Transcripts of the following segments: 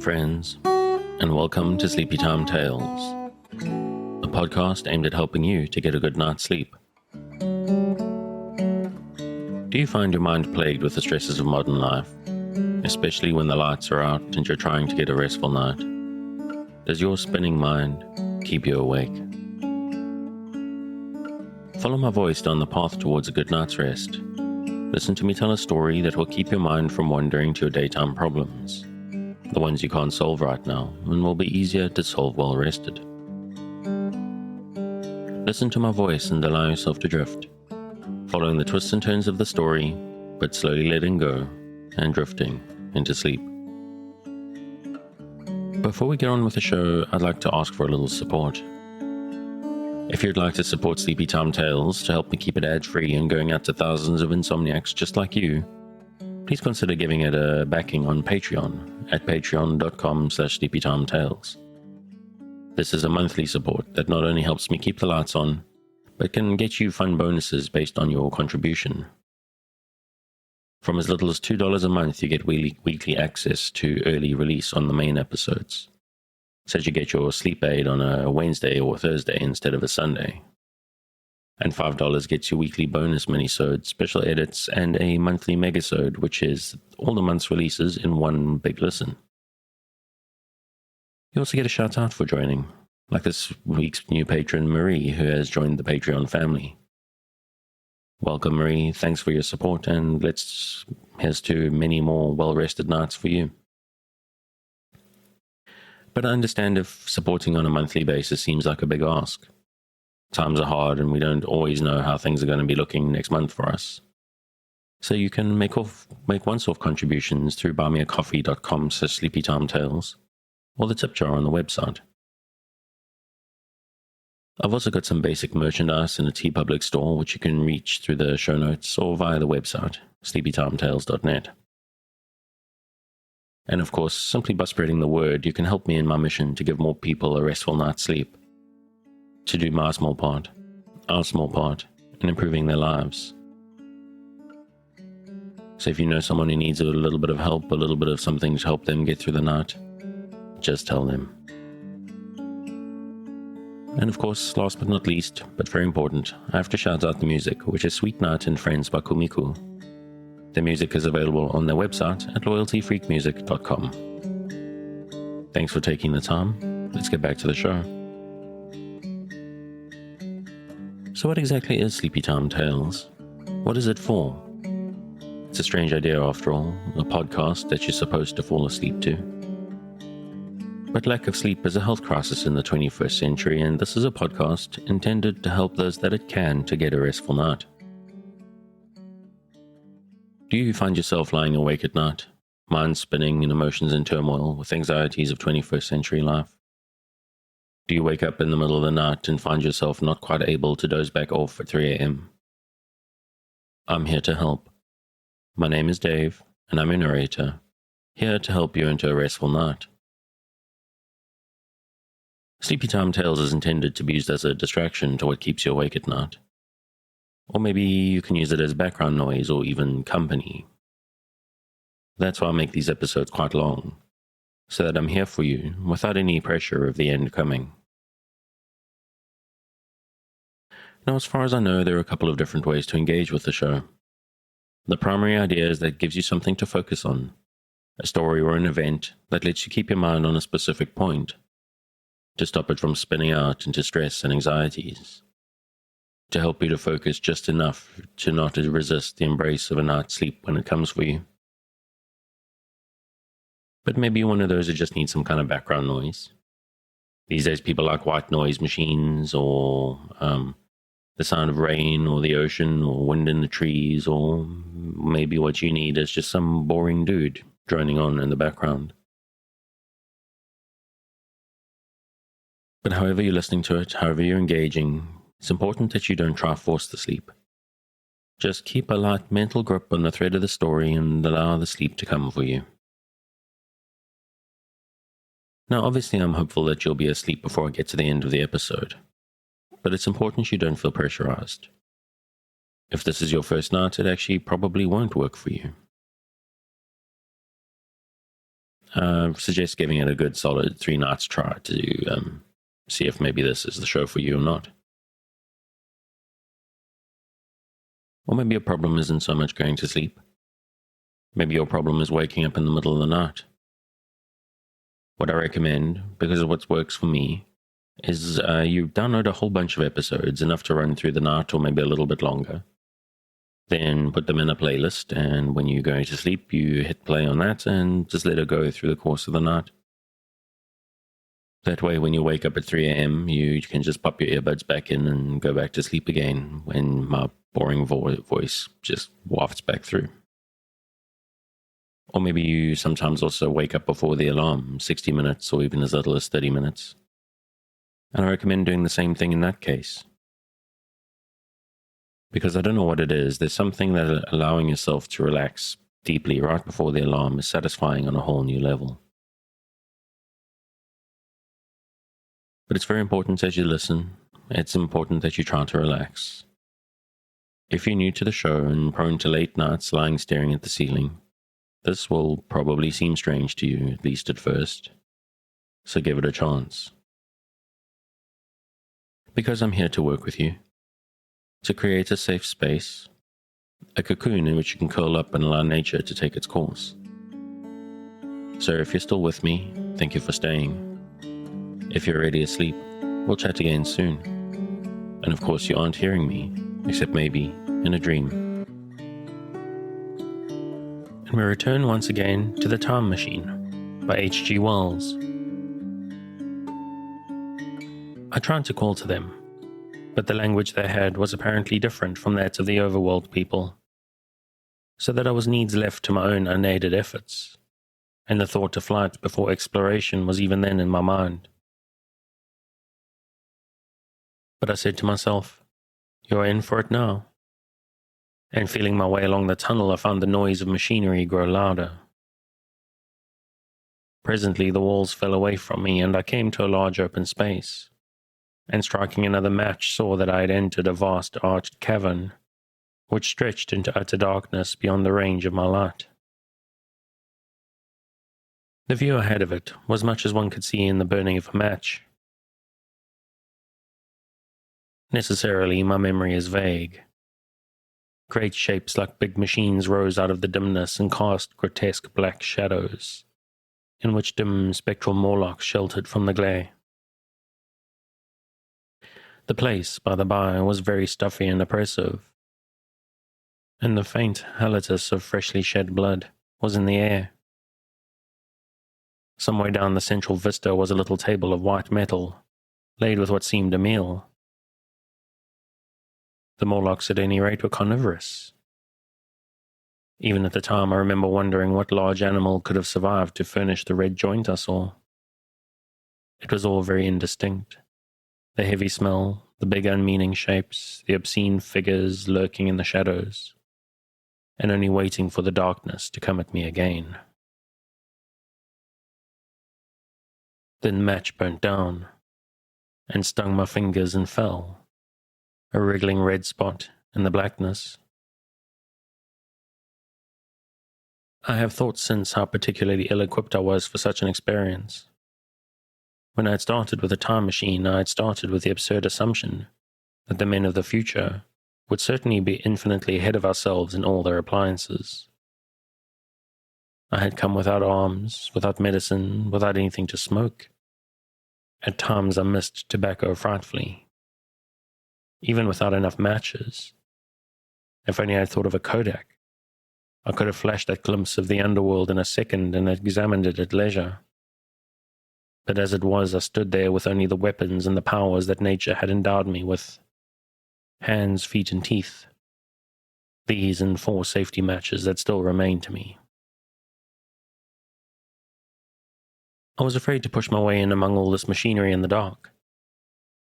friends, and welcome to Sleepy Time Tales, a podcast aimed at helping you to get a good night's sleep. Do you find your mind plagued with the stresses of modern life, especially when the lights are out and you're trying to get a restful night? Does your spinning mind keep you awake? Follow my voice down the path towards a good night's rest. Listen to me tell a story that will keep your mind from wandering to your daytime problems, the ones you can't solve right now, and will be easier to solve while rested. Listen to my voice and allow yourself to drift, following the twists and turns of the story, but slowly letting go and drifting into sleep. Before we get on with the show, I'd like to ask for a little support. If you'd like to support Sleepy Time Tales to help me keep it ad-free and going out to thousands of insomniacs just like you, please consider giving it a backing on Patreon at patreon.com/sleepytimetales. This is a monthly support that not only helps me keep the lights on, but can get you fun bonuses based on your contribution. From as little as $2 a month, you get weekly access to early release on the main episodes, so that you get your sleep aid on a Wednesday or Thursday instead of a Sunday. And $5 gets you weekly bonus minisodes, special edits, and a monthly megasode, which is all the month's releases in one big listen. You also get a shout out for joining, like this week's new patron Marie, who has joined the Patreon family. Welcome Marie, thanks for your support, and here's to many more well-rested nights for you. But I understand if supporting on a monthly basis seems like a big ask. Times are hard and we don't always know how things are going to be looking next month for us. So you can make once-off contributions through buymeacoffee.com/sleepytimetales or the tip jar on the website. I've also got some basic merchandise in a TeePublic store which you can reach through the show notes or via the website, sleepytimetales.net. And of course, simply by spreading the word, you can help me in my mission to give more people a restful night's sleep, to do my small part, our small part, in improving their lives. So if you know someone who needs a little bit of help, a little bit of something to help them get through the night, just tell them. And of course, last but not least, but very important, I have to shout out the music, which is Sweet Night and Friends by Kumiku. The music is available on their website at loyaltyfreakmusic.com. Thanks for taking the time. Let's get back to the show. So what exactly is Sleepy Time Tales? What is it for? It's a strange idea after all, a podcast that you're supposed to fall asleep to. But lack of sleep is a health crisis in the 21st century, and this is a podcast intended to help those that it can to get a restful night. Do you find yourself lying awake at night, mind spinning and emotions in turmoil with anxieties of 21st century life? Do you wake up in the middle of the night and find yourself not quite able to doze back off at 3 a.m.? I'm here to help. My name is Dave, and I'm your narrator, here to help you into a restful night. Sleepy Time Tales is intended to be used as a distraction to what keeps you awake at night. Or maybe you can use it as background noise or even company. That's why I make these episodes quite long, so that I'm here for you without any pressure of the end coming. Now, as far as I know, there are a couple of different ways to engage with the show. The primary idea is that it gives you something to focus on, a story or an event that lets you keep your mind on a specific point, to stop it from spinning out into stress and anxieties, to help you to focus just enough to not resist the embrace of a night's sleep when it comes for you. But maybe you're one of those who just need some kind of background noise. These days people like white noise machines, or the sound of rain or the ocean or wind in the trees, or maybe what you need is just some boring dude droning on in the background. But however you're listening to it, however you're engaging, it's important that you don't try to force the sleep. Just keep a light mental grip on the thread of the story and allow the sleep to come for you. Now, obviously, I'm hopeful that you'll be asleep before I get to the end of the episode, but it's important you don't feel pressurized. If this is your first night, it actually probably won't work for you. suggest giving it a good solid 3 nights try to see if maybe this is the show for you or not. Or maybe your problem isn't so much going to sleep. Maybe your problem is waking up in the middle of the night. What I recommend, because of what works for me, is you download a whole bunch of episodes, enough to run through the night or maybe a little bit longer. Then put them in a playlist, and when you're going to sleep, you hit play on that and just let it go through the course of the night. That way, when you wake up at 3 a.m., you can just pop your earbuds back in and go back to sleep again when my boring voice just wafts back through. Or maybe you sometimes also wake up before the alarm, 60 minutes or even as little as 30 minutes. And I recommend doing the same thing in that case. Because I don't know what it is, there's something that allowing yourself to relax deeply right before the alarm is satisfying on a whole new level. But it's very important as you listen, it's important that you try to relax. If you're new to the show and prone to late nights lying staring at the ceiling, this will probably seem strange to you, at least at first. So give it a chance. Because I'm here to work with you, to create a safe space, a cocoon in which you can curl up and allow nature to take its course. So if you're still with me, thank you for staying. If you're already asleep, we'll chat again soon. And of course you aren't hearing me, except maybe in a dream. And we return once again to The Time Machine by H.G. Wells. I tried to call to them, but the language they had was apparently different from that of the overworld people, so that I was needs left to my own unaided efforts, and the thought of flight before exploration was even then in my mind. But I said to myself, "You are in for it now." And feeling my way along the tunnel, I found the noise of machinery grow louder. Presently the walls fell away from me, and I came to a large open space, and striking another match saw that I had entered a vast arched cavern, which stretched into utter darkness beyond the range of my light. The view ahead of it was much as one could see in the burning of a match. Necessarily, my memory is vague. Great shapes like big machines rose out of the dimness and cast grotesque black shadows, in which dim spectral Morlocks sheltered from the glare. The place, by the by, was very stuffy and oppressive, and the faint halitus of freshly shed blood was in the air. Somewhere down the central vista was a little table of white metal, laid with what seemed a meal. The Morlocks, at any rate, were carnivorous. Even at the time, I remember wondering what large animal could have survived to furnish the red joint I saw. It was all very indistinct. The heavy smell, the big unmeaning shapes, the obscene figures lurking in the shadows, and only waiting for the darkness to come at me again. Then the match burnt down, and stung my fingers and fell, a wriggling red spot in the blackness. I have thought since how particularly ill-equipped I was for such an experience. When I had started with a time machine, I had started with the absurd assumption that the men of the future would certainly be infinitely ahead of ourselves in all their appliances. I had come without arms, without medicine, without anything to smoke. At times I missed tobacco frightfully, even without enough matches. If only I had thought of a Kodak, I could have flashed that glimpse of the underworld in a second and examined it at leisure. But as it was, I stood there with only the weapons and the powers that nature had endowed me with: hands, feet, and teeth. These and 4 safety matches that still remained to me. I was afraid to push my way in among all this machinery in the dark,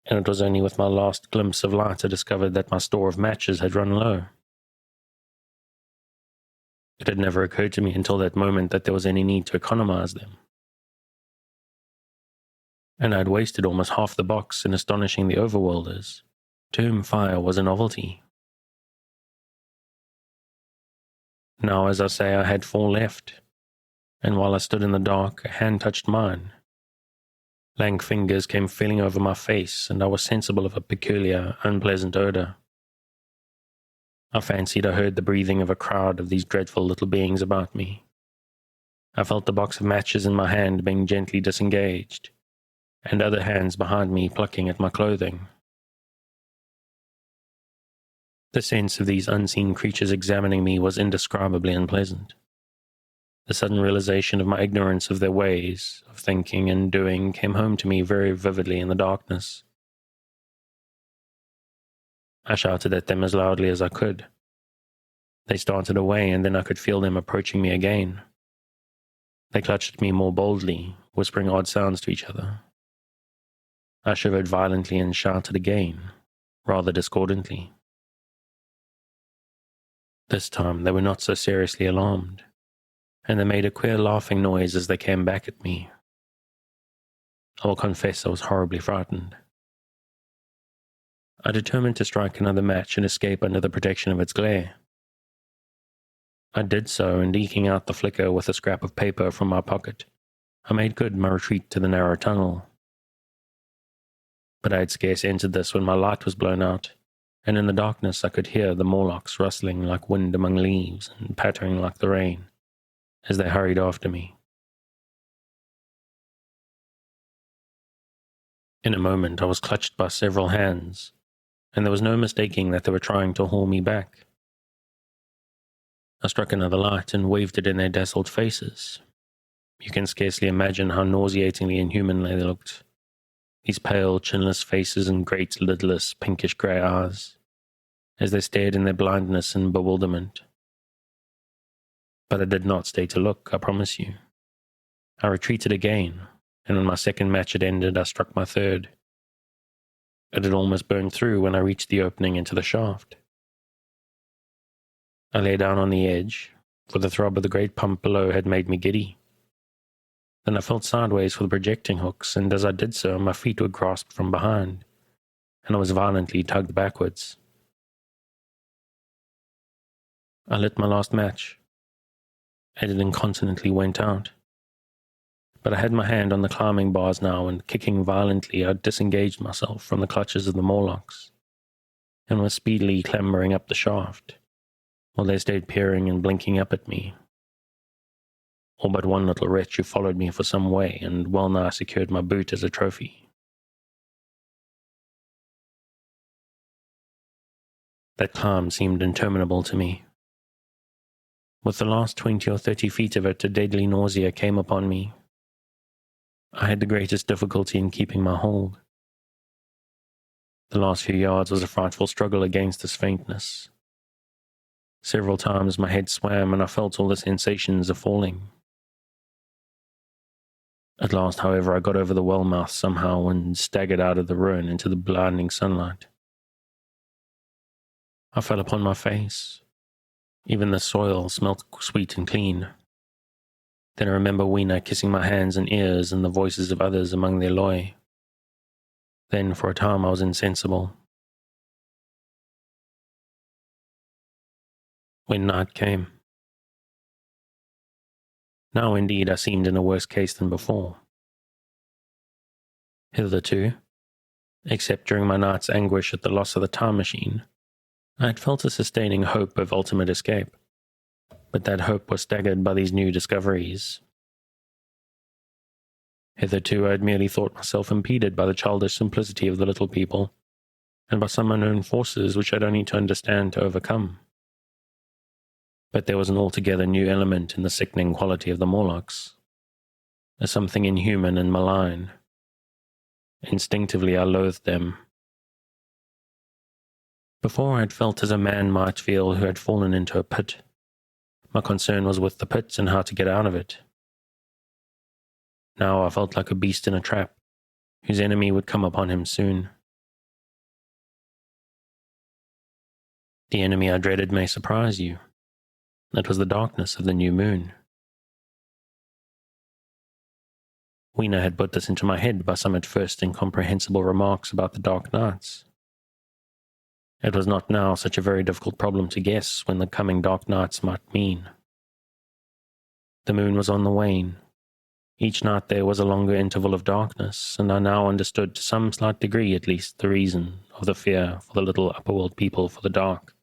and it was only with my last glimpse of light I discovered that my store of matches had run low. It had never occurred to me until that moment that there was any need to economize them, and I had wasted almost half the box in astonishing the overworlders, to whom fire was a novelty. Now, as I say, I had 4 left, and while I stood in the dark, a hand touched mine. Lank fingers came feeling over my face, and I was sensible of a peculiar, unpleasant odor. I fancied I heard the breathing of a crowd of these dreadful little beings about me. I felt the box of matches in my hand being gently disengaged, and other hands behind me plucking at my clothing. The sense of these unseen creatures examining me was indescribably unpleasant. The sudden realization of my ignorance of their ways of thinking and doing came home to me very vividly in the darkness. I shouted at them as loudly as I could. They started away, and then I could feel them approaching me again. They clutched at me more boldly, whispering odd sounds to each other. I shivered violently and shouted again, rather discordantly. This time they were not so seriously alarmed, and they made a queer laughing noise as they came back at me. I will confess I was horribly frightened. I determined to strike another match and escape under the protection of its glare. I did so, and eking out the flicker with a scrap of paper from my pocket, I made good my retreat to the narrow tunnel. But I had scarce entered this when my light was blown out, and in the darkness I could hear the Morlocks rustling like wind among leaves and pattering like the rain as they hurried after me. In a moment I was clutched by several hands, and there was no mistaking that they were trying to haul me back. I struck another light and waved it in their dazzled faces. You can scarcely imagine how nauseatingly inhuman they looked. These pale, chinless faces and great, lidless, pinkish grey eyes, as they stared in their blindness and bewilderment. But I did not stay to look, I promise you. I retreated again, and when my second match had ended, I struck my third. It had almost burned through when I reached the opening into the shaft. I lay down on the edge, for the throb of the great pump below had made me giddy. Then I felt sideways for the projecting hooks, and as I did so, my feet were grasped from behind, and I was violently tugged backwards. I lit my last match, and it incontinently went out. But I had my hand on the climbing bars now, and kicking violently, I disengaged myself from the clutches of the Morlocks, and was speedily clambering up the shaft, while they stayed peering and blinking up at me. All but one little wretch who followed me for some way, and well nigh secured my boot as a trophy. That climb seemed interminable to me. With the last 20 or 30 feet of it, a deadly nausea came upon me. I had the greatest difficulty in keeping my hold. The last few yards was a frightful struggle against this faintness. Several times my head swam, and I felt all the sensations of falling. At last, however, I got over the well mouth somehow and staggered out of the ruin into the blinding sunlight. I fell upon my face. Even the soil smelt sweet and clean. Then I remember Weena kissing my hands and ears and the voices of others among their loy. Then for a time I was insensible. When night came. Now indeed I seemed in a worse case than before. Hitherto, except during my night's anguish at the loss of the time machine, I had felt a sustaining hope of ultimate escape, but that hope was staggered by these new discoveries. Hitherto I had merely thought myself impeded by the childish simplicity of the little people, and by some unknown forces which I had only to understand to overcome. But there was an altogether new element in the sickening quality of the Morlocks, a something inhuman and malign. Instinctively I loathed them. Before I had felt as a man might feel who had fallen into a pit. My concern was with the pit and how to get out of it. Now I felt like a beast in a trap, whose enemy would come upon him soon. The enemy I dreaded may surprise you. That was the darkness of the new moon. Weena had put this into my head by some at first incomprehensible remarks about the dark nights. It was not now such a very difficult problem to guess when the coming dark nights might mean. The moon was on the wane. Each night there was a longer interval of darkness, and I now understood to some slight degree at least the reason of the fear for the little upperworld people for the dark.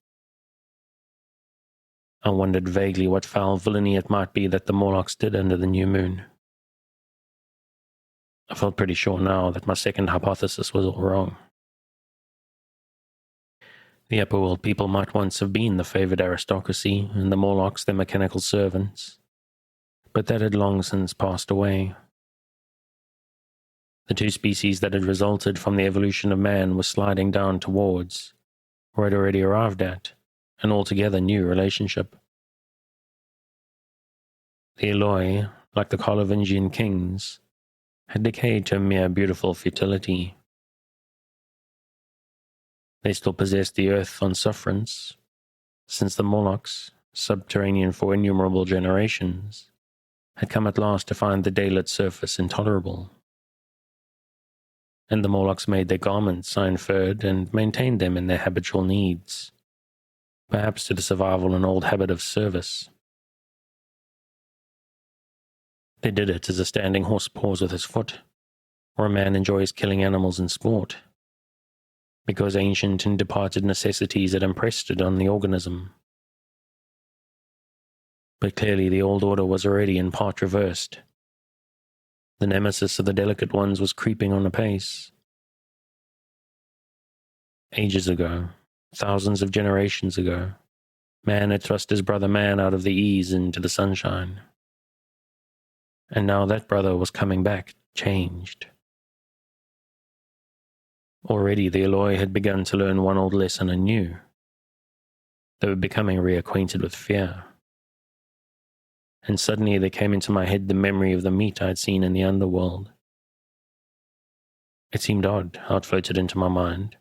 I wondered vaguely what foul villainy it might be that the Morlocks did under the new moon. I felt pretty sure now that my second hypothesis was all wrong. The upperworld people might once have been the favoured aristocracy, and the Morlocks their mechanical servants, but that had long since passed away. The two species that had resulted from the evolution of man were sliding down towards, or had already arrived at, an altogether new relationship. The Eloi, like the Carlovingian kings, had decayed to a mere beautiful futility. They still possessed the earth on sufferance, since the Morlocks, subterranean for innumerable generations, had come at last to find the daylit surface intolerable. And the Morlocks made their garments, I inferred, and maintained them in their habitual needs, perhaps to the survival an old habit of service. They did it as a standing horse paws with his foot, or a man enjoys killing animals in sport, because ancient and departed necessities had impressed it on the organism. But clearly the old order was already in part reversed. The nemesis of the delicate ones was creeping on apace. Ages ago, thousands of generations ago, man had thrust his brother man out of the ease into the sunshine. And now that brother was coming back, changed. Already the Eloi had begun to learn one old lesson anew. They were becoming reacquainted with fear. And suddenly there came into my head the memory of the meat I had seen in the underworld. It seemed odd how it floated into my mind,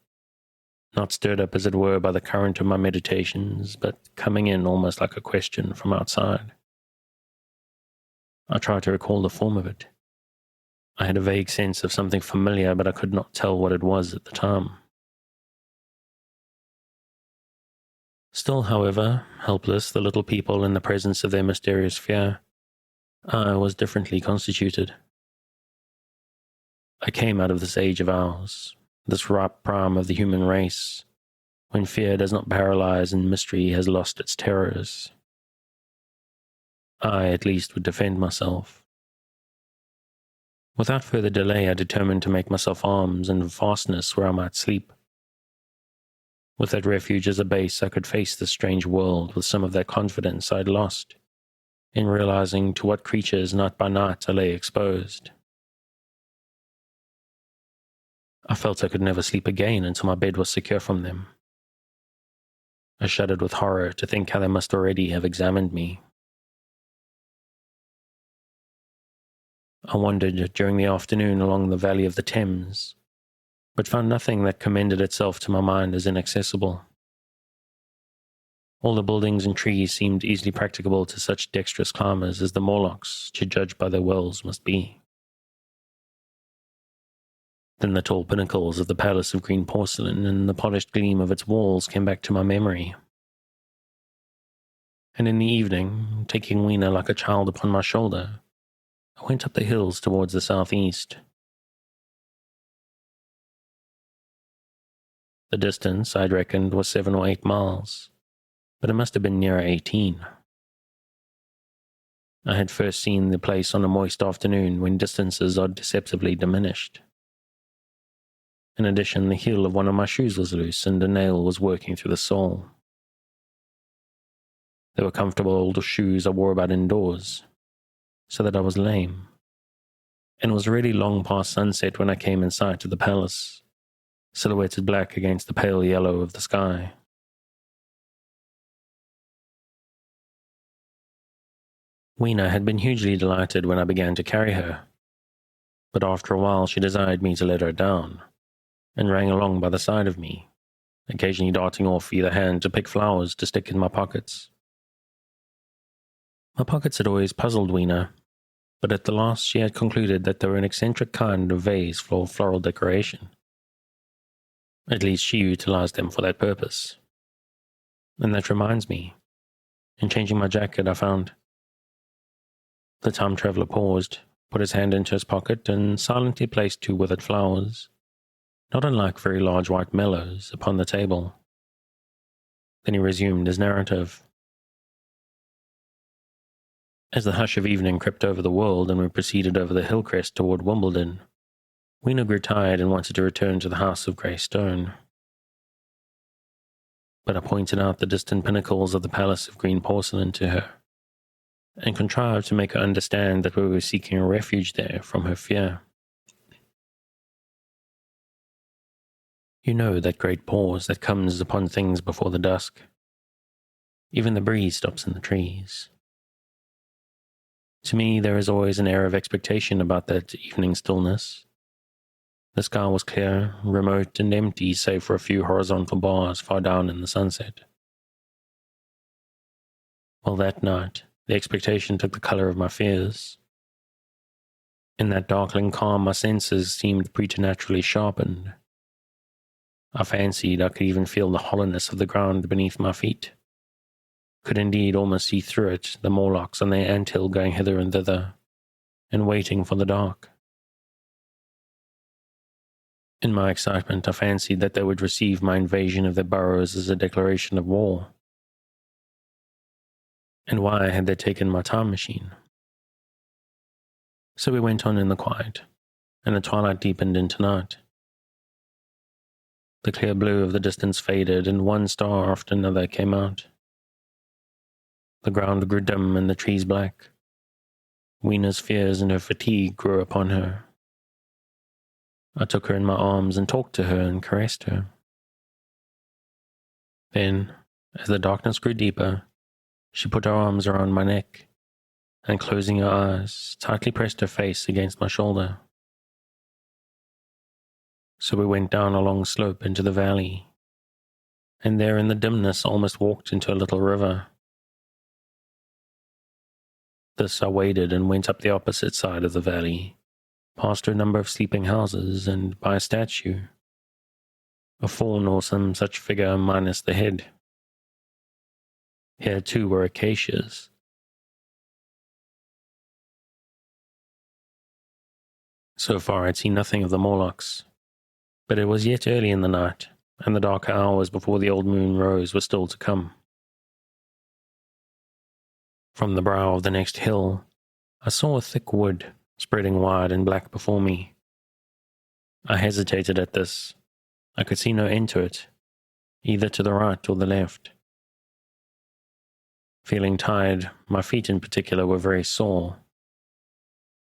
not stirred up as it were by the current of my meditations, but coming in almost like a question from outside. I tried to recall the form of it. I had a vague sense of something familiar, but I could not tell what it was at the time. Still, however, helpless, the little people in the presence of their mysterious fear, I was differently constituted. I came out of this age of ours, this ripe prime of the human race, when fear does not paralyze and mystery has lost its terrors. I, at least, would defend myself. Without further delay, I determined to make myself arms and fastness where I might sleep. With that refuge as a base, I could face this strange world with some of that confidence I had lost, in realizing to what creatures night by night I lay exposed. I felt I could never sleep again until my bed was secure from them. I shuddered with horror to think how they must already have examined me. I wandered during the afternoon along the valley of the Thames, but found nothing that commended itself to my mind as inaccessible. All the buildings and trees seemed easily practicable to such dexterous climbers as the Morlocks, to judge by their wells, must be. Then the tall pinnacles of the palace of green porcelain and the polished gleam of its walls came back to my memory. And in the evening, taking Weena like a child upon my shoulder, I went up the hills towards the southeast. The distance, I'd reckoned, was 7 or 8 miles, but it must have been nearer 18. I had first seen the place on a moist afternoon when distances are deceptively diminished. In addition, the heel of one of my shoes was loose and a nail was working through the sole. They were comfortable old shoes I wore about indoors, so that I was lame, and it was already long past sunset when I came in sight of the palace, silhouetted black against the pale yellow of the sky. Weena had been hugely delighted when I began to carry her, but after a while she desired me to let her down, and ran along by the side of me, occasionally darting off either hand to pick flowers to stick in my pockets. My pockets had always puzzled Weena, but at the last she had concluded that they were an eccentric kind of vase for floral decoration. At least she utilized them for that purpose. And that reminds me, in changing my jacket I found The time traveler paused, put his hand into his pocket, and silently placed 2 withered flowers, not unlike very large white mallows, upon the table. Then he resumed his narrative. As the hush of evening crept over the world and we proceeded over the hill crest toward Wimbledon, Weena grew tired and wanted to return to the house of grey stone. But I pointed out the distant pinnacles of the palace of green porcelain to her, and contrived to make her understand that we were seeking a refuge there from her fear. You know that great pause that comes upon things before the dusk. Even the breeze stops in the trees. To me, there is always an air of expectation about that evening stillness. The sky was clear, remote, and empty save for a few horizontal bars far down in the sunset. Well, that night, the expectation took the color of my fears. In that darkling calm, my senses seemed preternaturally sharpened. I fancied I could even feel the hollowness of the ground beneath my feet. Could indeed almost see through it the Morlocks on their anthill going hither and thither, and waiting for the dark. In my excitement, I fancied that they would receive my invasion of their burrows as a declaration of war. And why had they taken my time machine? So we went on in the quiet, and the twilight deepened into night. The clear blue of the distance faded, and one star after another came out. The ground grew dim and the trees black. Weena's fears and her fatigue grew upon her. I took her in my arms and talked to her and caressed her. Then, as the darkness grew deeper, she put her arms around my neck, and closing her eyes, tightly pressed her face against my shoulder. So we went down a long slope into the valley, and there in the dimness almost walked into a little river. This I waded and went up the opposite side of the valley, past a number of sleeping houses, and by a statue, a faun or some such figure minus the head. Here too were acacias. So far I had seen nothing of the Morlocks, but it was yet early in the night, and the darker hours before the old moon rose were still to come. From the brow of the next hill, I saw a thick wood, spreading wide and black before me. I hesitated at this. I could see no end to it, either to the right or the left. Feeling tired, my feet in particular were very sore.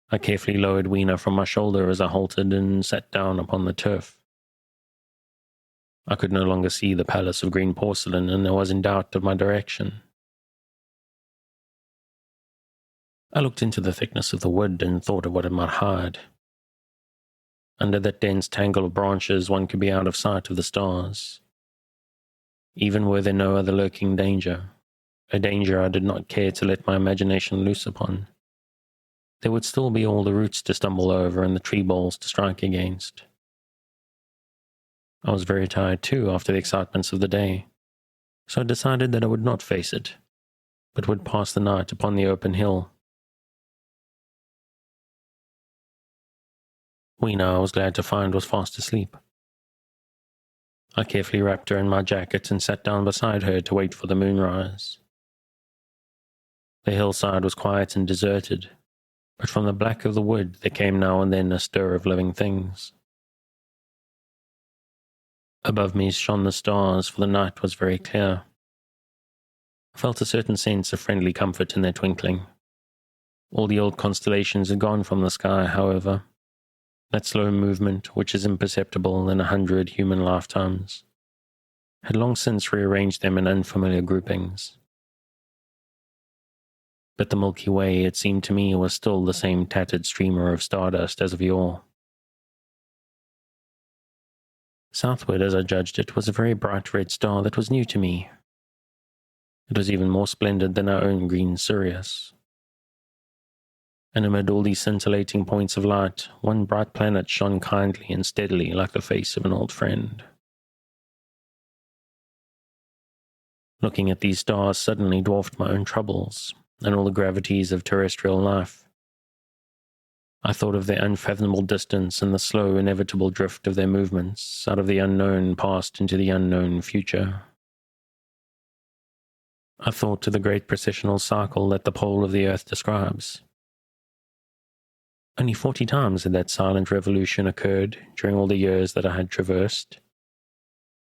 I carefully lowered Weena from my shoulder as I halted and sat down upon the turf. I could no longer see the palace of green porcelain, and I was in doubt of my direction. I looked into the thickness of the wood and thought of what it might hide. Under that dense tangle of branches one could be out of sight of the stars. Even were there no other lurking danger, a danger I did not care to let my imagination loose upon, there would still be all the roots to stumble over and the tree boles to strike against. I was very tired too after the excitements of the day, so I decided that I would not face it, but would pass the night upon the open hill. Weena, I was glad to find, was fast asleep. I carefully wrapped her in my jacket and sat down beside her to wait for the moonrise. The hillside was quiet and deserted, but from the black of the wood there came now and then a stir of living things. Above me shone the stars, for the night was very clear. I felt a certain sense of friendly comfort in their twinkling. All the old constellations had gone from the sky, however. That slow movement, which is imperceptible in 100 human lifetimes, had long since rearranged them in unfamiliar groupings. But the Milky Way, it seemed to me, was still the same tattered streamer of stardust as of yore. Southward, as I judged it, was a very bright red star that was new to me. It was even more splendid than our own green Sirius. And amid all these scintillating points of light, one bright planet shone kindly and steadily like the face of an old friend. Looking at these stars suddenly dwarfed my own troubles, and all the gravities of terrestrial life. I thought of their unfathomable distance and the slow, inevitable drift of their movements out of the unknown past into the unknown future. I thought to the great processional cycle that the pole of the earth describes. Only 40 times had that silent revolution occurred during all the years that I had traversed.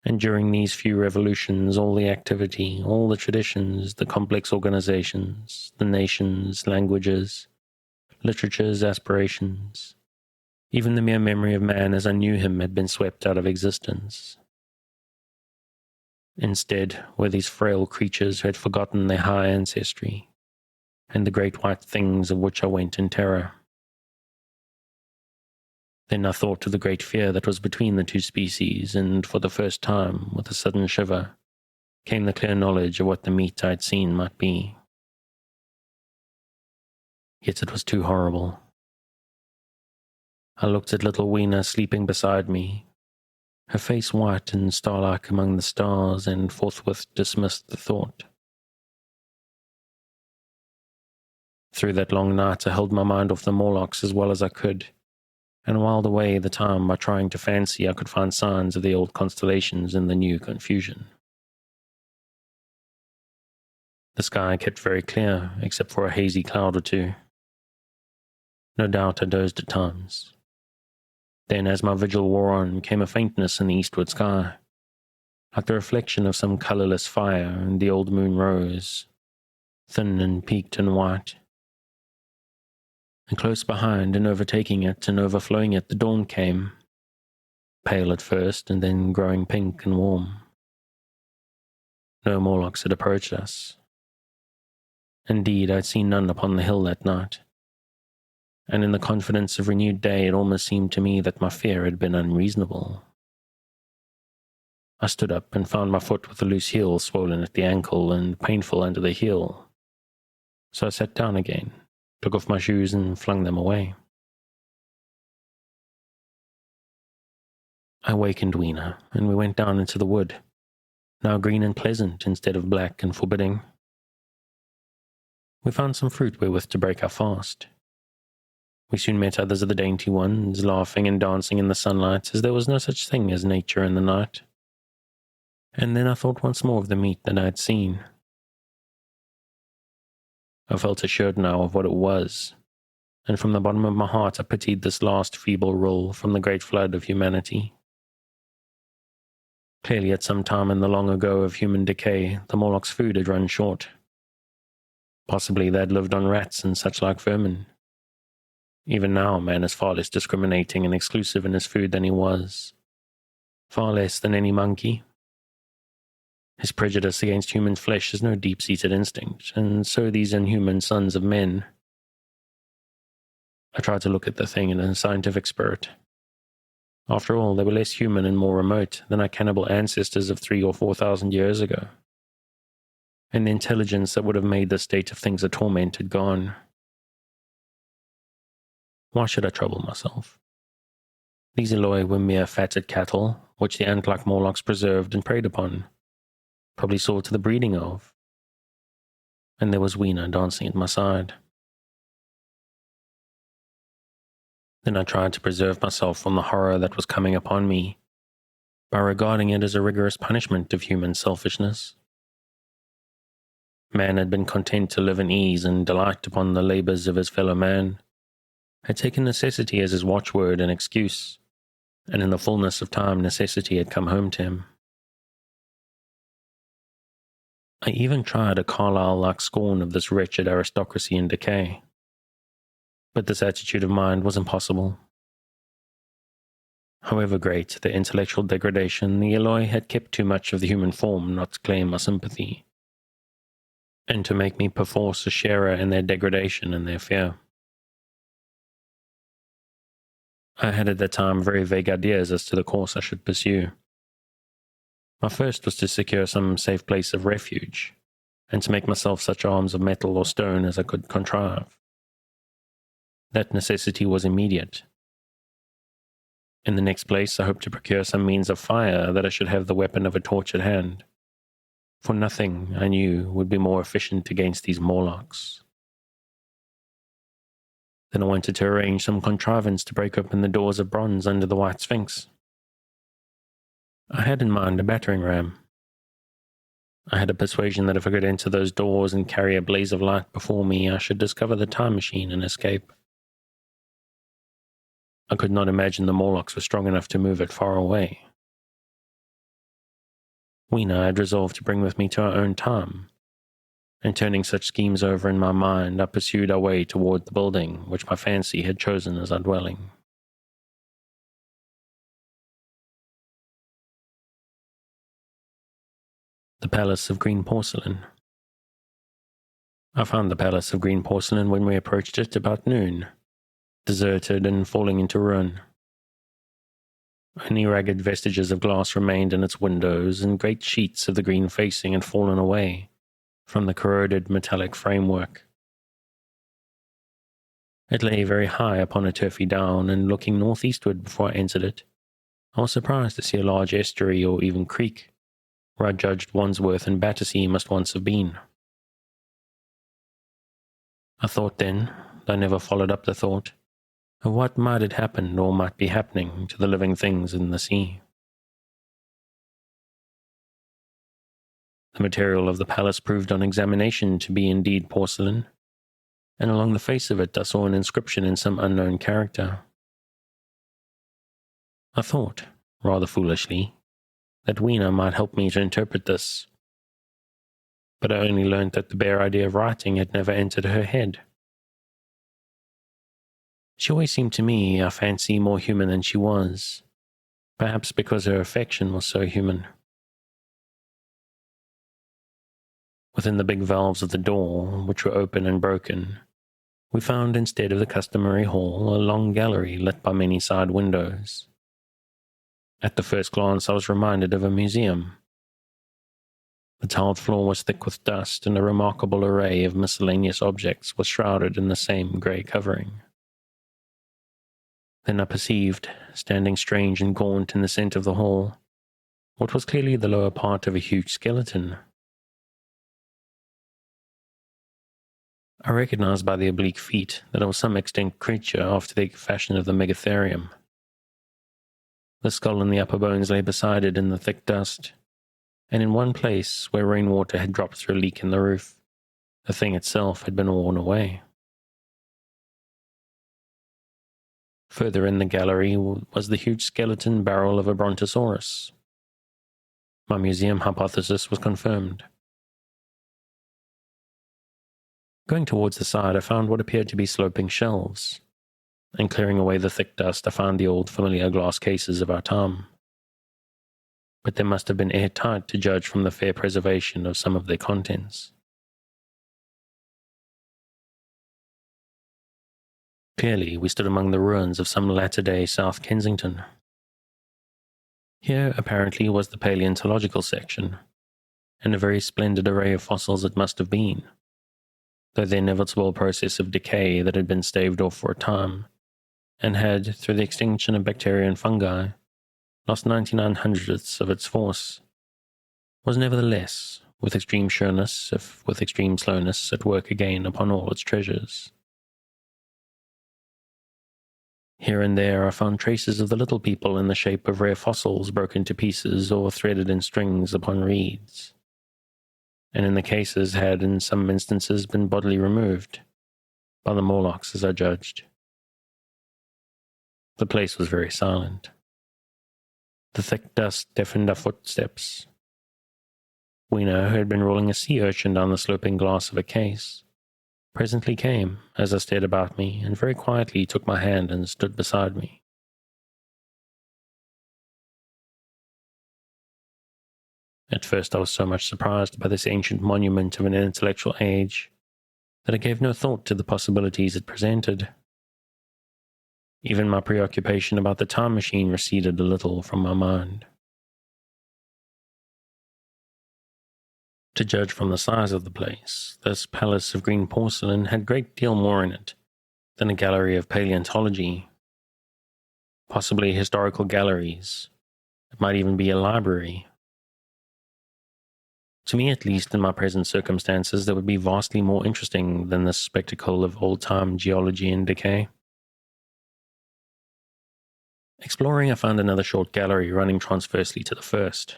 And during these few revolutions, all the activity, all the traditions, the complex organizations, the nations, languages, literatures, aspirations, even the mere memory of man as I knew him had been swept out of existence. Instead were these frail creatures who had forgotten their high ancestry, and the great white things of which I went in terror. Then I thought of the great fear that was between the two species, and for the first time, with a sudden shiver, came the clear knowledge of what the meat I had seen might be. Yet it was too horrible. I looked at little Weena sleeping beside me, her face white and star-like among the stars, and forthwith dismissed the thought. Through that long night I held my mind off the Morlocks as well as I could, and whiled away the time by trying to fancy I could find signs of the old constellations in the new confusion. The sky kept very clear, except for a hazy cloud or two. No doubt I dozed at times. Then, as my vigil wore on, came a faintness in the eastward sky, like the reflection of some colourless fire, and the old moon rose, thin and peaked and white. And close behind and overtaking it and overflowing it, the dawn came, pale at first and then growing pink and warm. No Morlocks had approached us. Indeed, I had seen none upon the hill that night, and in the confidence of renewed day it almost seemed to me that my fear had been unreasonable. I stood up and found my foot with a loose heel swollen at the ankle and painful under the heel. So I sat down again, took off my shoes and flung them away. I wakened Weena, and we went down into the wood, now green and pleasant instead of black and forbidding. We found some fruit wherewith to break our fast. We soon met others of the dainty ones, laughing and dancing in the sunlight as there was no such thing as nature in the night. And then I thought once more of the meat that I had seen. I felt assured now of what it was, and from the bottom of my heart I pitied this last feeble roll from the great flood of humanity. Clearly at some time in the long ago of human decay, the Morlock's food had run short. Possibly they had lived on rats and such like vermin. Even now man is far less discriminating and exclusive in his food than he was, far less than any monkey. His prejudice against human flesh is no deep-seated instinct, and so these inhuman sons of men. I tried to look at the thing in a scientific spirit. After all, they were less human and more remote than our cannibal ancestors of 3,000 or 4,000 years ago. And the intelligence that would have made this state of things a torment had gone. Why should I trouble myself? These Eloi were mere fatted cattle, which the ant-like Morlocks preserved and preyed upon, probably saw to the breeding of. And there was Weena dancing at my side. Then I tried to preserve myself from the horror that was coming upon me by regarding it as a rigorous punishment of human selfishness. Man had been content to live in ease and delight upon the labours of his fellow man, had taken necessity as his watchword and excuse, and in the fullness of time necessity had come home to him. I even tried a Carlyle-like scorn of this wretched aristocracy in decay. But this attitude of mind was impossible. However great their intellectual degradation, the Eloi had kept too much of the human form not to claim my sympathy, and to make me perforce a sharer in their degradation and their fear. I had at that time very vague ideas as to the course I should pursue. My first was to secure some safe place of refuge, and to make myself such arms of metal or stone as I could contrive. That necessity was immediate. In the next place, I hoped to procure some means of fire that I should have the weapon of a torch at hand, for nothing, I knew, would be more efficient against these Morlocks. Then I wanted to arrange some contrivance to break open the doors of bronze under the White Sphinx. I had in mind a battering ram. I had a persuasion that if I could enter those doors and carry a blaze of light before me, I should discover the time machine and escape. I could not imagine the Morlocks were strong enough to move it far away. Weena had resolved to bring with me to our own time, and turning such schemes over in my mind, I pursued our way toward the building which my fancy had chosen as our dwelling. The Palace of Green Porcelain. I found the Palace of Green Porcelain when we approached it about noon, deserted and falling into ruin. Only ragged vestiges of glass remained in its windows, and great sheets of the green facing had fallen away from the corroded metallic framework. It lay very high upon a turfy down, and looking northeastward before I entered it, I was surprised to see a large estuary or even creek, where I judged Wandsworth and Battersea must once have been. I thought then, though I never followed up the thought, of what might have happened or might be happening to the living things in the sea. The material of the palace proved on examination to be indeed porcelain, and along the face of it I saw an inscription in some unknown character. I thought, rather foolishly, that Weena might help me to interpret this, but I only learned that the bare idea of writing had never entered her head. She always seemed to me, I fancy, more human than she was, perhaps because her affection was so human. Within the big valves of the door, which were open and broken, we found instead of the customary hall a long gallery lit by many side windows. At the first glance I was reminded of a museum. The tiled floor was thick with dust, and a remarkable array of miscellaneous objects was shrouded in the same grey covering. Then I perceived, standing strange and gaunt in the centre of the hall, what was clearly the lower part of a huge skeleton. I recognized by the oblique feet that it was some extinct creature after the fashion of the Megatherium. The skull and the upper bones lay beside it in the thick dust, and in one place, where rainwater had dropped through a leak in the roof, the thing itself had been worn away. Further in the gallery was the huge skeleton barrel of a brontosaurus. My museum hypothesis was confirmed. Going towards the side, I found what appeared to be sloping shelves, and clearing away the thick dust, I found the old familiar glass cases of our time. But they must have been airtight to judge from the fair preservation of some of their contents. Clearly, we stood among the ruins of some latter-day South Kensington. Here, apparently, was the paleontological section, and a very splendid array of fossils it must have been, though the inevitable process of decay that had been staved off for a time, and had, through the extinction of bacteria and fungi, lost 99 hundredths of its force, was nevertheless, with extreme sureness, if with extreme slowness, at work again upon all its treasures. Here and there I found traces of the little people in the shape of rare fossils broken to pieces or threaded in strings upon reeds, and in the cases had in some instances been bodily removed, by the Morlocks as I judged. The place was very silent. The thick dust deafened our footsteps. Weena, who had been rolling a sea urchin down the sloping glass of a case, presently came, as I stared about me, and very quietly took my hand and stood beside me. At first I was so much surprised by this ancient monument of an intellectual age that I gave no thought to the possibilities it presented. Even my preoccupation about the time machine receded a little from my mind. To judge from the size of the place, this palace of green porcelain had a great deal more in it than a gallery of paleontology. Possibly historical galleries. It might even be a library. To me, at least in my present circumstances, that would be vastly more interesting than this spectacle of old-time geology in decay. Exploring, I found another short gallery running transversely to the first.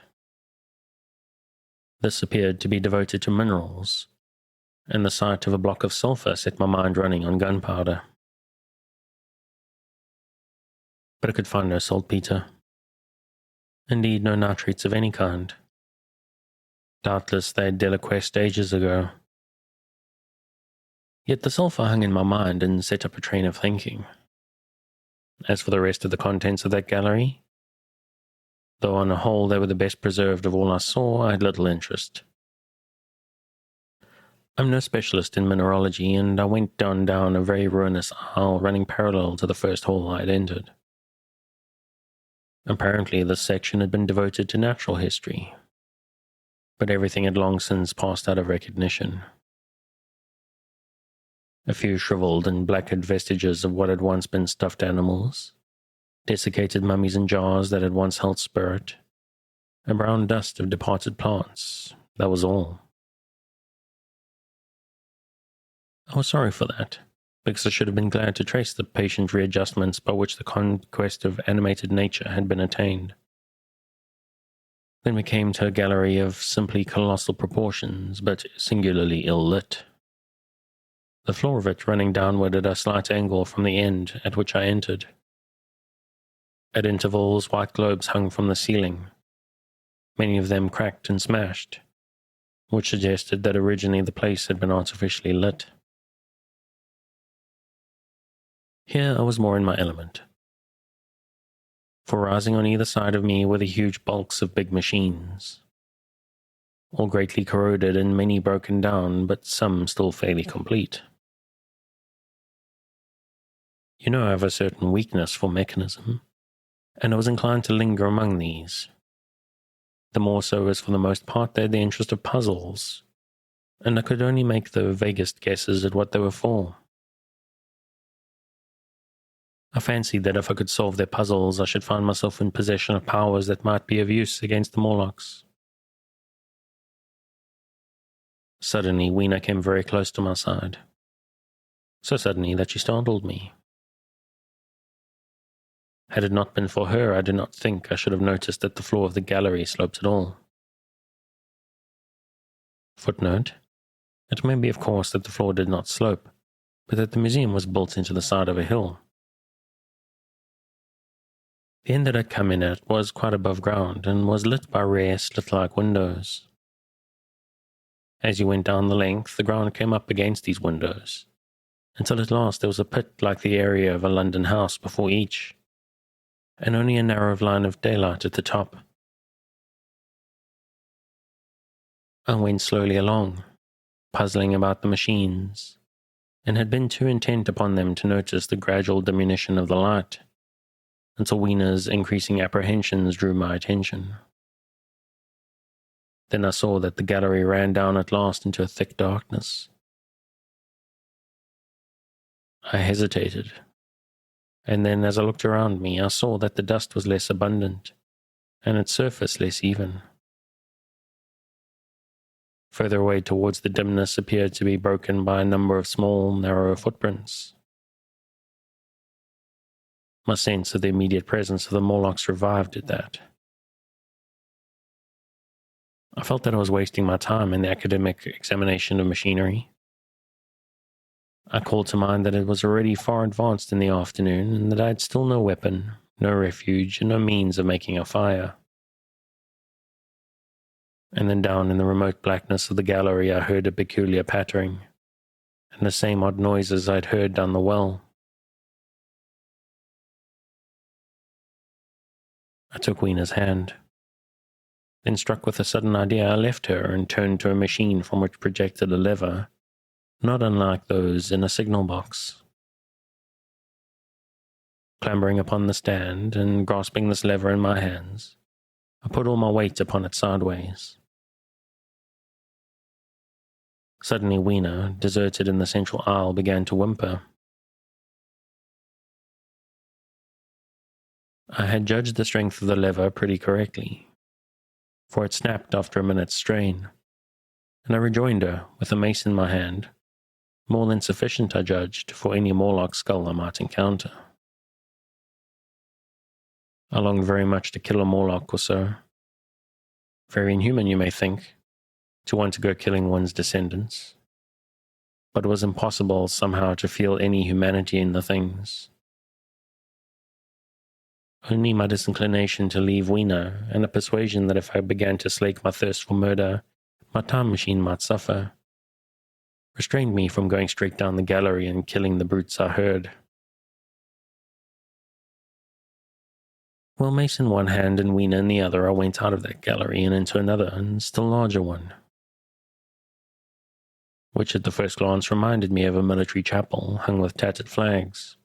This appeared to be devoted to minerals, and the sight of a block of sulfur set my mind running on gunpowder. But I could find no saltpeter. Indeed, no nitrates of any kind. Doubtless they had deliquesced ages ago. Yet the sulfur hung in my mind and set up a train of thinking. As for the rest of the contents of that gallery, though on the whole they were the best preserved of all I saw, I had little interest. I'm no specialist in mineralogy, and I went down a very ruinous aisle running parallel to the first hall I had entered. Apparently this section had been devoted to natural history, but everything had long since passed out of recognition. A few shriveled and blackened vestiges of what had once been stuffed animals, desiccated mummies in jars that had once held spirit, a brown dust of departed plants, that was all. I was sorry for that, because I should have been glad to trace the patient readjustments by which the conquest of animated nature had been attained. Then we came to a gallery of simply colossal proportions, but singularly ill-lit. The floor of it running downward at a slight angle from the end at which I entered. At intervals, white globes hung from the ceiling, many of them cracked and smashed, which suggested that originally the place had been artificially lit. Here I was more in my element, for rising on either side of me were the huge bulks of big machines, all greatly corroded and many broken down, but some still fairly complete. You know I have a certain weakness for mechanism, and I was inclined to linger among these. The more so as for the most part they had the interest of puzzles, and I could only make the vaguest guesses at what they were for. I fancied that if I could solve their puzzles, I should find myself in possession of powers that might be of use against the Morlocks. Suddenly, Weena came very close to my side. So suddenly that she startled me. Had it not been for her, I do not think I should have noticed that the floor of the gallery sloped at all. Footnote: it may be, of course, that the floor did not slope, but that the museum was built into the side of a hill. The end that I'd come in at was quite above ground, and was lit by rare slit-like windows. As you went down the length, the ground came up against these windows, until at last there was a pit like the area of a London house before each, and only a narrow line of daylight at the top. I went slowly along, puzzling about the machines, and had been too intent upon them to notice the gradual diminution of the light, until Weena's increasing apprehensions drew my attention. Then I saw that the gallery ran down at last into a thick darkness. I hesitated, and then as I looked around me, I saw that the dust was less abundant, and its surface less even. Further away towards the dimness appeared to be broken by a number of small, narrow footprints. My sense of the immediate presence of the Morlocks revived at that. I felt that I was wasting my time in the academic examination of machinery. I called to mind that it was already far advanced in the afternoon, and that I had still no weapon, no refuge, and no means of making a fire. And then down in the remote blackness of the gallery I heard a peculiar pattering, and the same odd noises I had heard down the well. I took Weena's hand. Then, struck with a sudden idea, I left her and turned to a machine from which projected a lever, not unlike those in a signal box. Clambering upon the stand and grasping this lever in my hands, I put all my weight upon it sideways. Suddenly Weena, deserted in the central aisle, began to whimper. I had judged the strength of the lever pretty correctly, for it snapped after a minute's strain, and I rejoined her with a mace in my hand, more than sufficient, I judged, for any Morlock skull I might encounter. I longed very much to kill a Morlock or so. Very inhuman, you may think, to want to go killing one's descendants. But it was impossible somehow to feel any humanity in the things. Only my disinclination to leave Weena, and a persuasion that if I began to slake my thirst for murder, my time machine might suffer, restrained me from going straight down the gallery and killing the brutes I heard. Well, mace in one hand and Weena in the other, I went out of that gallery and into another and still larger one, which at the first glance reminded me of a military chapel hung with tattered flags.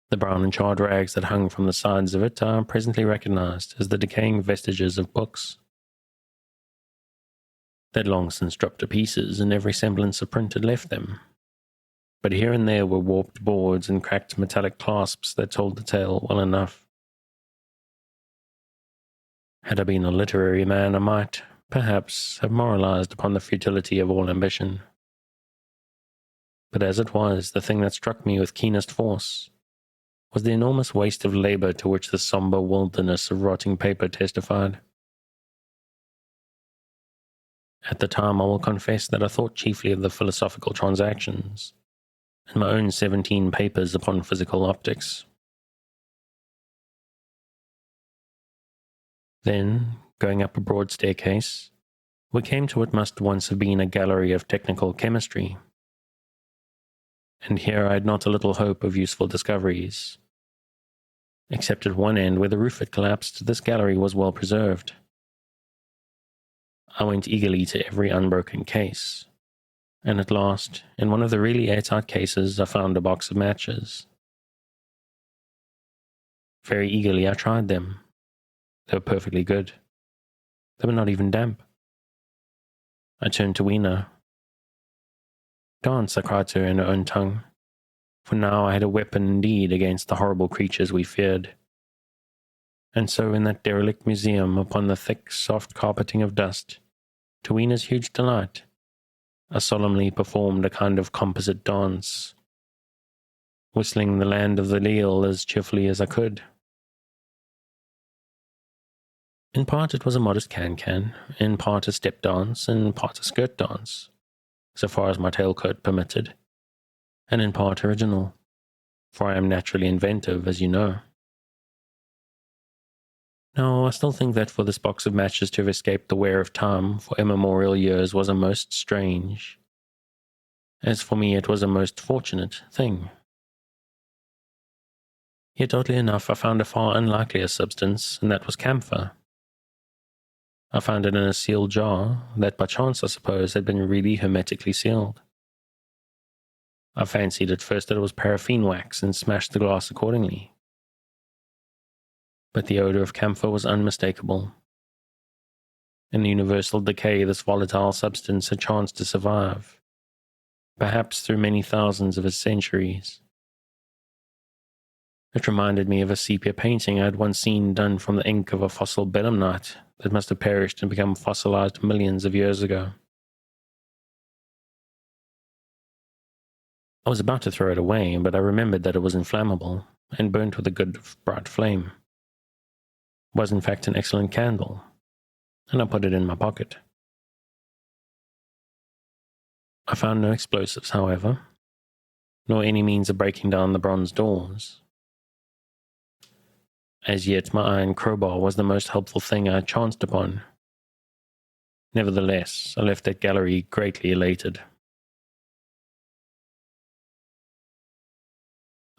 The brown and charred rags that hung from the sides of it I presently recognized as the decaying vestiges of books. They'd long since dropped to pieces, and every semblance of print had left them. But here and there were warped boards and cracked metallic clasps that told the tale well enough. Had I been a literary man, I might, perhaps, have moralized upon the futility of all ambition. But as it was, the thing that struck me with keenest force was the enormous waste of labor to which the somber wilderness of rotting paper testified. At the time, I will confess that I thought chiefly of the philosophical transactions and my own 17 papers upon physical optics. Then, going up a broad staircase, we came to what must once have been a gallery of technical chemistry. And here I had not a little hope of useful discoveries. Except at one end where the roof had collapsed, this gallery was well preserved. I went eagerly to every unbroken case, and at last, in one of the really airtight cases, I found a box of matches. Very eagerly I tried them. They were perfectly good. They were not even damp. I turned to Weena. "Dance," I cried to her in her own tongue, for now I had a weapon indeed against the horrible creatures we feared. And so in that derelict museum, upon the thick, soft carpeting of dust, to Weena's huge delight, I solemnly performed a kind of composite dance, whistling the Land of the Leal as cheerfully as I could. In part it was a modest can-can, in part a step dance, in part a skirt dance, so far as my tailcoat permitted, and in part original, for I am naturally inventive, as you know. No, I still think that for this box of matches to have escaped the wear of time for immemorial years was a most strange, as for me it was a most fortunate thing. Yet oddly enough I found a far unlikelier substance, and that was camphor. I found it in a sealed jar that by chance, I suppose, had been really hermetically sealed. I fancied at first that it was paraffin wax and smashed the glass accordingly. But the odor of camphor was unmistakable. In the universal decay this volatile substance had chanced to survive, perhaps through many thousands of its centuries. It reminded me of a sepia painting I had once seen done from the ink of a fossil belemnite that must have perished and become fossilized millions of years ago. I was about to throw it away, but I remembered that it was inflammable and burnt with a good bright flame. It was in fact an excellent candle, and I put it in my pocket. I found no explosives, however, nor any means of breaking down the bronze doors. As yet, my iron crowbar was the most helpful thing I had chanced upon. Nevertheless, I left that gallery greatly elated.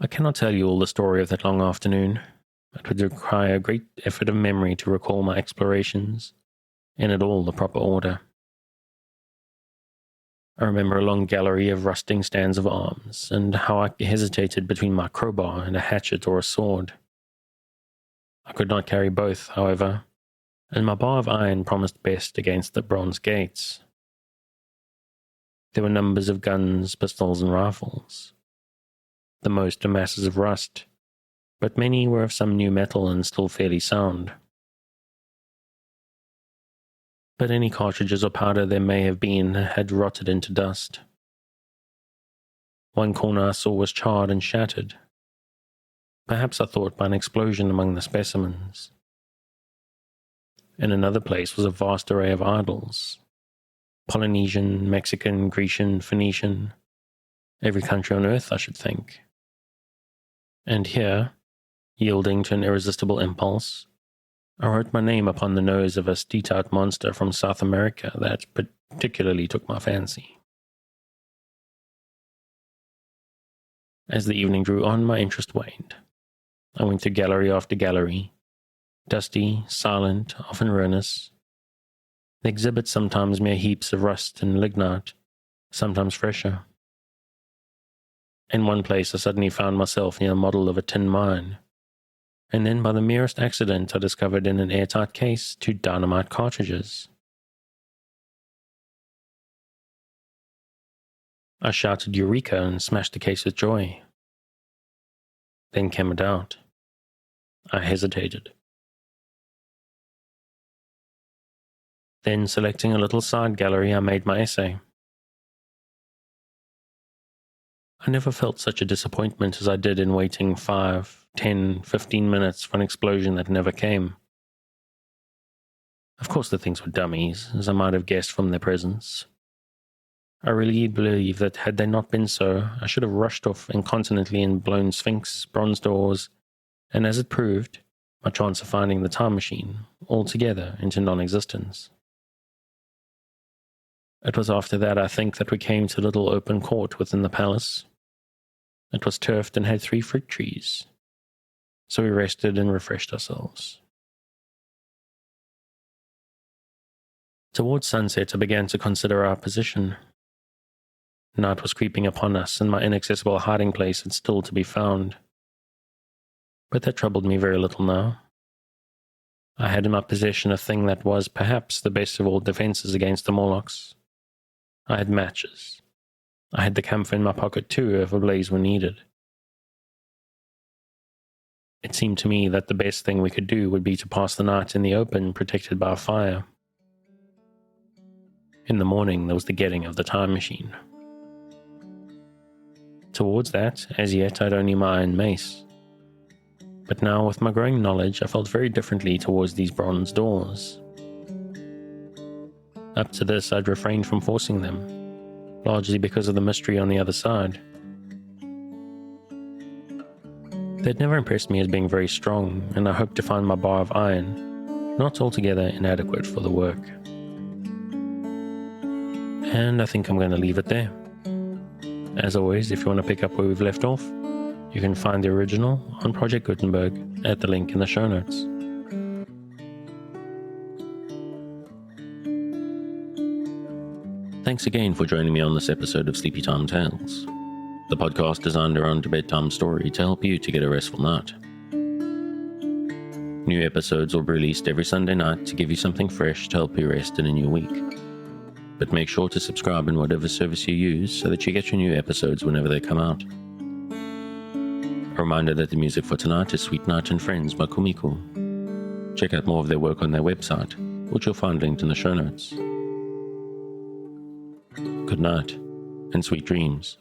I cannot tell you all the story of that long afternoon. It would require a great effort of memory to recall my explorations, in at all the proper order. I remember a long gallery of rusting stands of arms, and how I hesitated between my crowbar and a hatchet or a sword. I could not carry both, however, and my bar of iron promised best against the bronze gates. There were numbers of guns, pistols, and rifles. The most are masses of rust, but many were of some new metal and still fairly sound. but any cartridges or powder there may have been had rotted into dust. One corner I saw was charred and shattered, perhaps I thought by an explosion among the specimens. In another place was a vast array of idols, Polynesian, Mexican, Grecian, Phoenician, every country on earth, I should think. And here, yielding to an irresistible impulse, I wrote my name upon the nose of a steat-out monster from South America that particularly took my fancy. As the evening drew on, my interest waned. I went to gallery after gallery, dusty, silent, often ruinous. The exhibits sometimes mere heaps of rust and lignite, sometimes fresher. In one place I suddenly found myself near a model of a tin mine, and then by the merest accident I discovered in an airtight case 2 dynamite cartridges. I shouted Eureka and smashed the case with joy. Then came a doubt. I hesitated. Then, selecting a little side gallery, I made my essay. I never felt such a disappointment as I did in waiting 5, 10, 15 minutes for an explosion that never came. Of course the things were dummies, as I might have guessed from their presence. I really believe that had they not been so, I should have rushed off incontinently and blown Sphinx, bronze doors, and as it proved, my chance of finding the time machine, altogether into non-existence. It was after that, I think, that we came to a little open court within the palace. It was turfed and had 3 fruit trees, so we rested and refreshed ourselves. Towards sunset, I began to consider our position. Night was creeping upon us, and my inaccessible hiding place had still to be found. But that troubled me very little now. I had in my possession a thing that was, perhaps, the best of all defenses against the Morlocks. I had matches. I had the camphor in my pocket too, if a blaze were needed. It seemed to me that the best thing we could do would be to pass the night in the open, protected by a fire. In the morning, there was the getting of the time machine. Towards that, as yet, I'd only my iron mace. But now, with my growing knowledge, I felt very differently towards these bronze doors. Up to this, I'd refrained from forcing them, largely because of the mystery on the other side. They'd never impressed me as being very strong, and I hoped to find my bar of iron not altogether inadequate for the work. And I think I'm going to leave it there. As always, if you want to pick up where we've left off, you can find the original on Project Gutenberg at the link in the show notes. Thanks again for joining me on this episode of Sleepytime Tales, the podcast designed around a bedtime story to help you to get a restful night. New episodes will be released every Sunday night to give you something fresh to help you rest in a new week. But make sure to subscribe in whatever service you use so that you get your new episodes whenever they come out. A reminder that the music for tonight is Sweet Night and Friends by Kumiko. Check out more of their work on their website, which you'll find linked in the show notes. Good night, and sweet dreams.